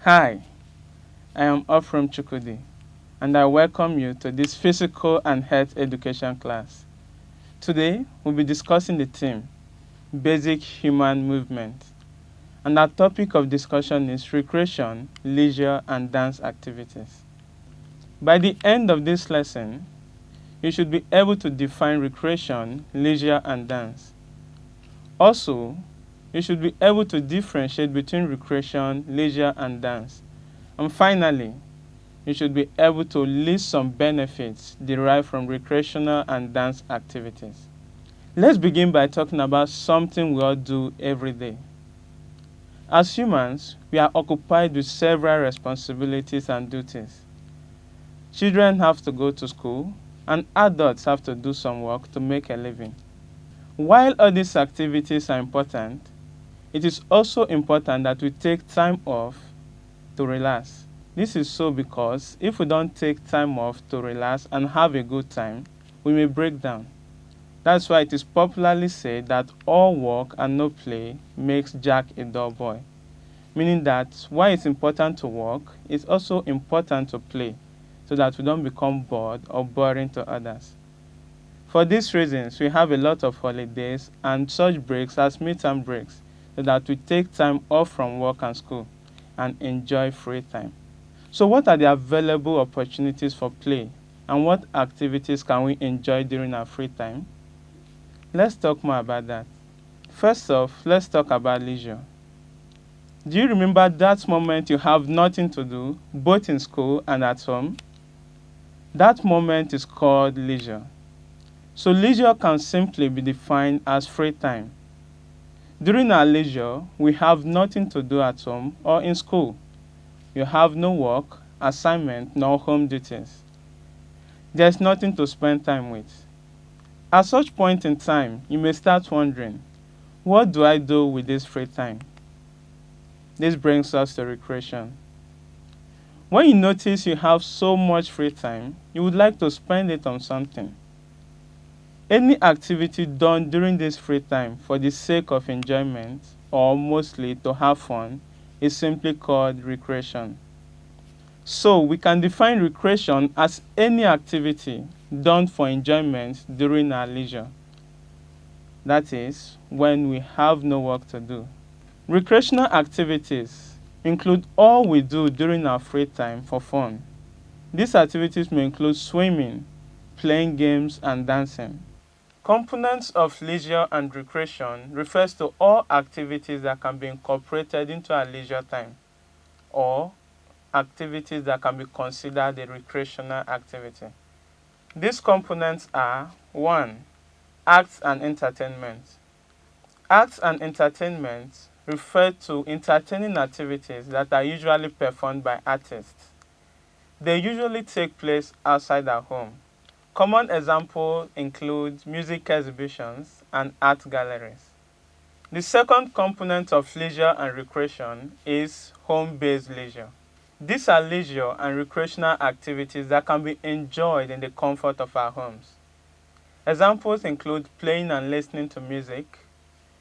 Hi, I am Ofram Chukudi, and I welcome you to this physical and health education class. Today, we'll be discussing the theme, Basic Human Movement, and our topic of discussion is recreation, leisure, and dance activities. By the end of this lesson, you should be able to define recreation, leisure, and dance. Also, you should be able to differentiate between recreation, leisure, and dance. And finally, you should be able to list some benefits derived from recreational and dance activities. Let's begin by talking about something we all do every day. As humans, we are occupied with several responsibilities and duties. Children have to go to school, and adults have to do some work to make a living. While all these activities are important, it is also important that we take time off to relax. This is so because if we don't take time off to relax and have a good time, we may break down. That's why it is popularly said that all work and no play makes Jack a dull boy. Meaning that while it's important to work, it's also important to play so that we don't become bored or boring to others. For these reasons, we have a lot of holidays and such breaks as midterm breaks so that we take time off from work and school and enjoy free time. So what are the available opportunities for play and what activities can we enjoy during our free time? Let's talk more about that. First off, let's talk about leisure. Do you remember that moment you have nothing to do, both in school and at home? That moment is called leisure. So leisure can simply be defined as free time. During our leisure, we have nothing to do at home or in school. You have no work, assignment, nor home duties. There's nothing to spend time with. At such point in time, you may start wondering, what do I do with this free time? This brings us to recreation. When you notice you have so much free time, you would like to spend it on something. Any activity done during this free time for the sake of enjoyment or mostly to have fun is simply called recreation. So we can define recreation as any activity done for enjoyment during our leisure. That is, when we have no work to do. Recreational activities include all we do during our free time for fun. These activities may include swimming, playing games, and dancing. Components of leisure and recreation refers to all activities that can be incorporated into our leisure time or activities that can be considered a recreational activity. These components are 1. Arts and entertainment. Arts and entertainment refer to entertaining activities that are usually performed by artists. They usually take place outside our home. Common examples include music exhibitions and art galleries. The second component of leisure and recreation is home-based leisure. These are leisure and recreational activities that can be enjoyed in the comfort of our homes. Examples include playing and listening to music,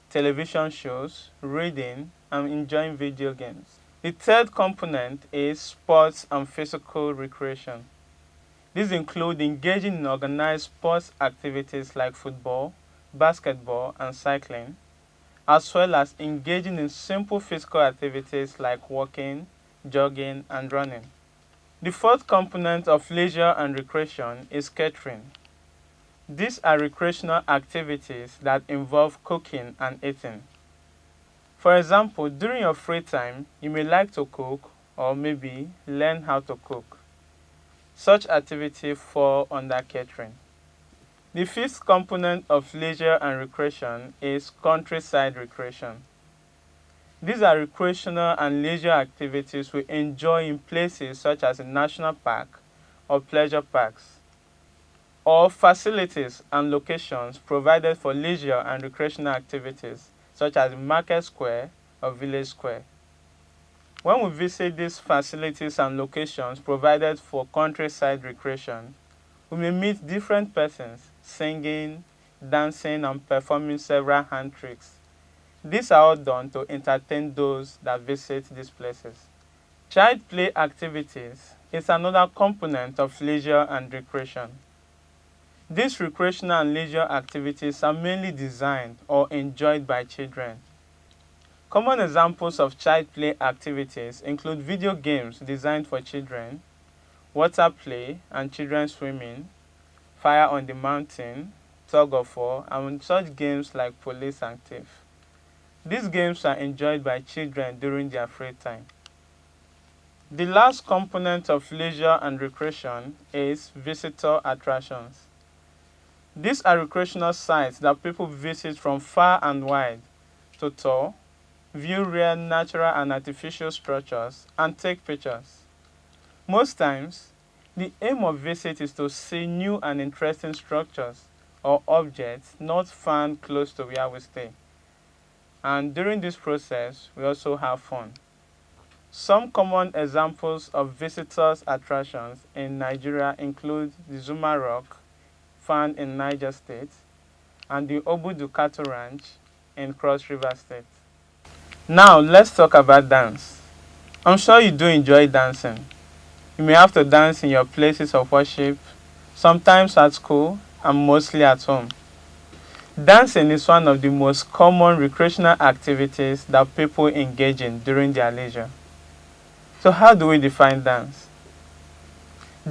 television shows, reading, and enjoying video games. The third component is sports and physical recreation. These include engaging in organized sports activities like football, basketball, and cycling, as well as engaging in simple physical activities like walking, jogging, and running. The fourth component of leisure and recreation is catering. These are recreational activities that involve cooking and eating. For example, during your free time, you may like to cook or maybe learn how to cook. Such activities fall under catering. The fifth component of leisure and recreation is countryside recreation. These are recreational and leisure activities we enjoy in places such as a national park or pleasure parks, or facilities and locations provided for leisure and recreational activities such as market square or village square. When we visit these facilities and locations provided for countryside recreation, we may meet different persons singing, dancing, and performing several hand tricks. These are all done to entertain those that visit these places. Child play activities is another component of leisure and recreation. These recreational and leisure activities are mainly designed or enjoyed by children. Common examples of child play activities include video games designed for children, water play and children swimming, fire on the mountain, tug of war, and such games like police and thief. These games are enjoyed by children during their free time. The last component of leisure and recreation is visitor attractions. These are recreational sites that people visit from far and wide to tour, view rare natural and artificial structures, and take pictures. Most times, the aim of visit is to see new and interesting structures or objects not found close to where we stay. And during this process, we also have fun. Some common examples of visitors' attractions in Nigeria include the Zuma Rock, found in Niger State, and the Obudu Cattle Ranch in Cross River State. Now, let's talk about dance. I'm sure you do enjoy dancing. You may have to dance in your places of worship, sometimes at school, and mostly at home. Dancing is one of the most common recreational activities that people engage in during their leisure. So how do we define dance?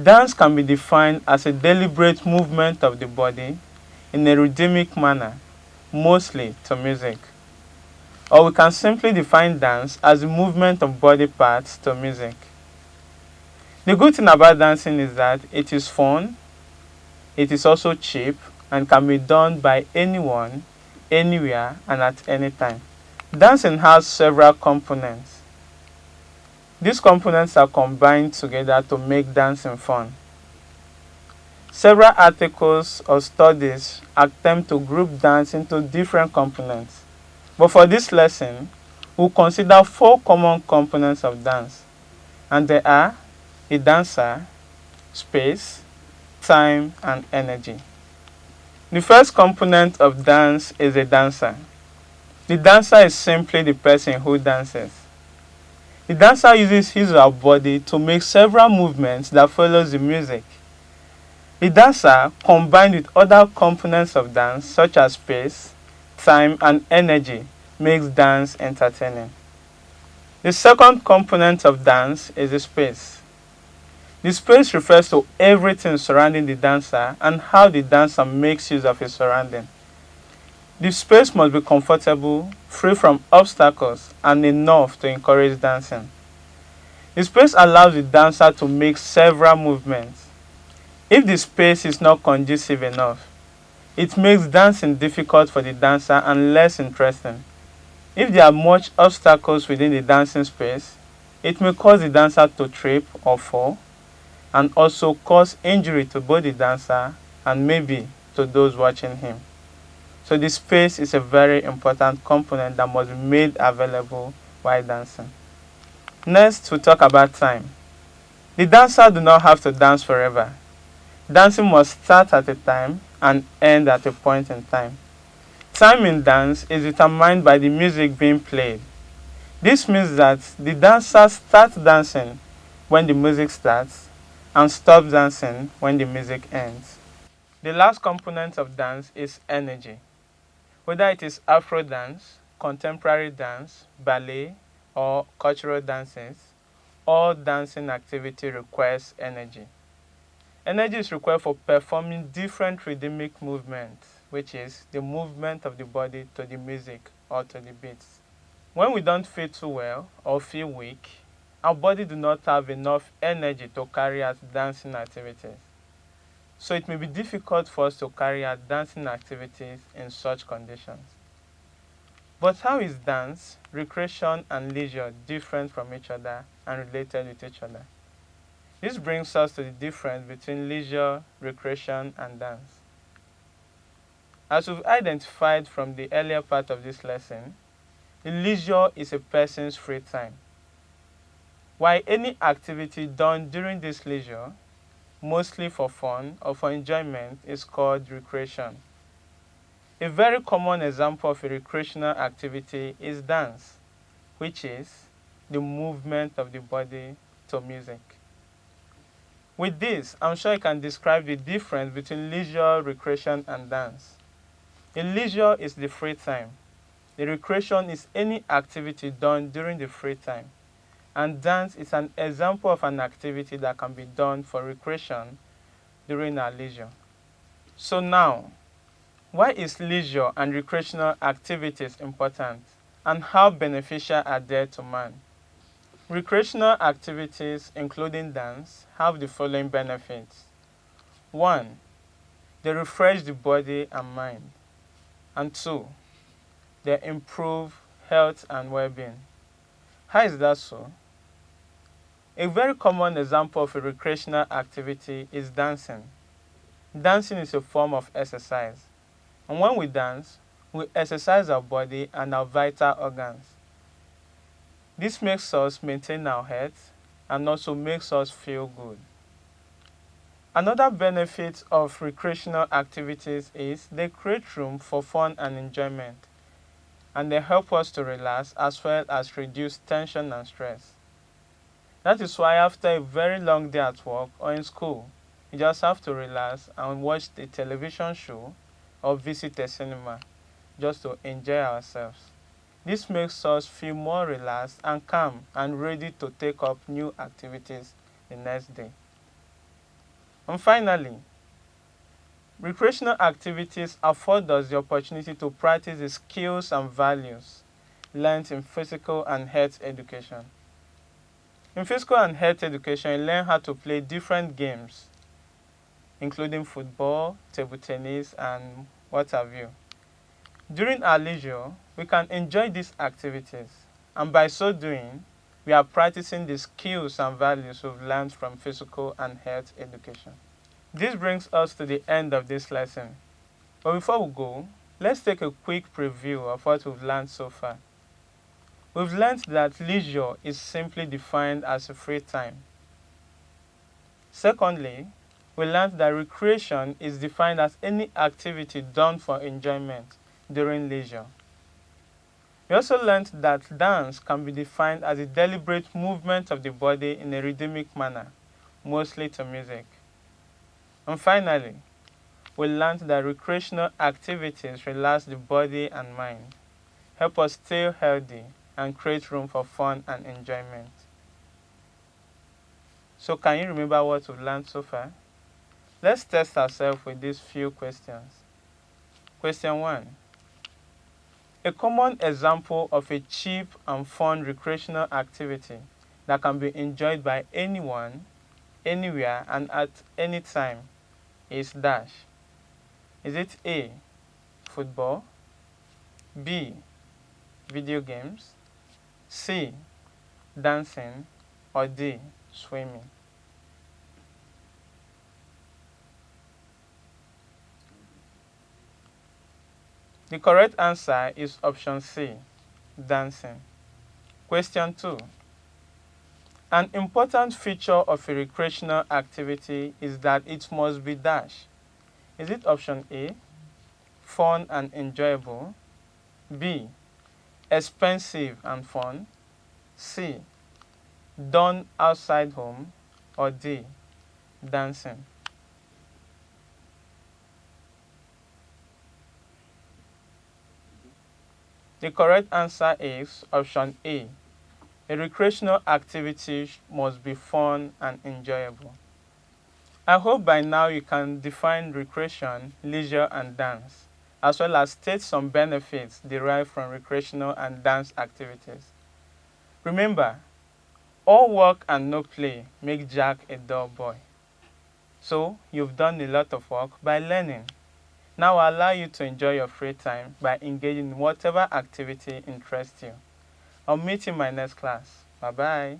Dance can be defined as a deliberate movement of the body in a rhythmic manner, mostly to music. Or we can simply define dance as the movement of body parts to music. The good thing about dancing is that it is fun, it is also cheap, and can be done by anyone, anywhere, and at any time. Dancing has several components. These components are combined together to make dancing fun. Several articles or studies attempt to group dance into different components. But for this lesson, we'll consider 4 common components of dance. And they are a dancer, space, time, and energy. The first component of dance is a dancer. The dancer is simply the person who dances. The dancer uses his or her body to make several movements that follows the music. The dancer, combined with other components of dance such as space, time, and energy, makes dance entertaining. The second component of dance is the space. The space refers to everything surrounding the dancer and how the dancer makes use of his surrounding. The space must be comfortable, free from obstacles, and enough to encourage dancing. The space allows the dancer to make several movements. If the space is not conducive enough, it makes dancing difficult for the dancer and less interesting. If there are much obstacles within the dancing space, it may cause the dancer to trip or fall, and also cause injury to both the dancer and maybe to those watching him. So the space is a very important component that must be made available while dancing. Next, we talk about time. The dancer do not have to dance forever. Dancing must start at a time and end at a point in time. Time in dance is determined by the music being played. This means that the dancer starts dancing when the music starts and stops dancing when the music ends. The last component of dance is energy. Whether it is Afro dance, contemporary dance, ballet, or cultural dances, all dancing activity requires energy. Energy is required for performing different rhythmic movements, which is the movement of the body to the music or to the beats. When we don't feel too well or feel weak, our body do not have enough energy to carry out dancing activities. So it may be difficult for us to carry out dancing activities in such conditions. But how is dance, recreation, and leisure different from each other and related with each other? This brings us to the difference between leisure, recreation, and dance. As we've identified from the earlier part of this lesson, the leisure is a person's free time, while any activity done during this leisure, mostly for fun or for enjoyment, is called recreation. A very common example of a recreational activity is dance, which is the movement of the body to music. With this, I'm sure you can describe the difference between leisure, recreation, and dance. The leisure is the free time. The recreation is any activity done during the free time. And dance is an example of an activity that can be done for recreation during our leisure. So now, why is leisure and recreational activities important, and how beneficial are they to man? Recreational activities, including dance, have the following benefits. 1. They refresh the body and mind. And 2. They improve health and well-being. How is that so? A very common example of a recreational activity is dancing. Dancing is a form of exercise. And when we dance, we exercise our body and our vital organs. This makes us maintain our health and also makes us feel good. Another benefit of recreational activities is they create room for fun and enjoyment, and they help us to relax as well as reduce tension and stress. That is why after a very long day at work or in school, you just have to relax and watch a television show or visit a cinema just to enjoy ourselves. This makes us feel more relaxed and calm and ready to take up new activities the next day. And finally, recreational activities afford us the opportunity to practice the skills and values learned in physical and health education. In physical and health education, you learn how to play different games, including football, table tennis, and what have you. During our leisure, we can enjoy these activities, and by so doing, we are practicing the skills and values we've learned from physical and health education. This brings us to the end of this lesson. But before we go, let's take a quick preview of what we've learned so far. We've learned that leisure is simply defined as a free time. Secondly, we learned that recreation is defined as any activity done for enjoyment during leisure. We also learned that dance can be defined as a deliberate movement of the body in a rhythmic manner, mostly to music. And finally, we learned that recreational activities relax the body and mind, help us stay healthy, and create room for fun and enjoyment. So can you remember what we've learned so far? Let's test ourselves with these few questions. Question 1. A common example of a cheap and fun recreational activity that can be enjoyed by anyone, anywhere, and at any time is dash. Is it A, football, B, video games, C, dancing, or D, swimming? The correct answer is option C, dancing. Question 2. An important feature of a recreational activity is that it must be dash. Is it option A, fun and enjoyable, B, expensive and fun, C, done outside home, or D, dancing? The correct answer is option A. A recreational activity must be fun and enjoyable. I hope by now you can define recreation, leisure, and dance, as well as state some benefits derived from recreational and dance activities. Remember, all work and no play make Jack a dull boy. So, you've done a lot of work by learning. Now I'll allow you to enjoy your free time by engaging in whatever activity interests you. I'll meet you in my next class. Bye-bye.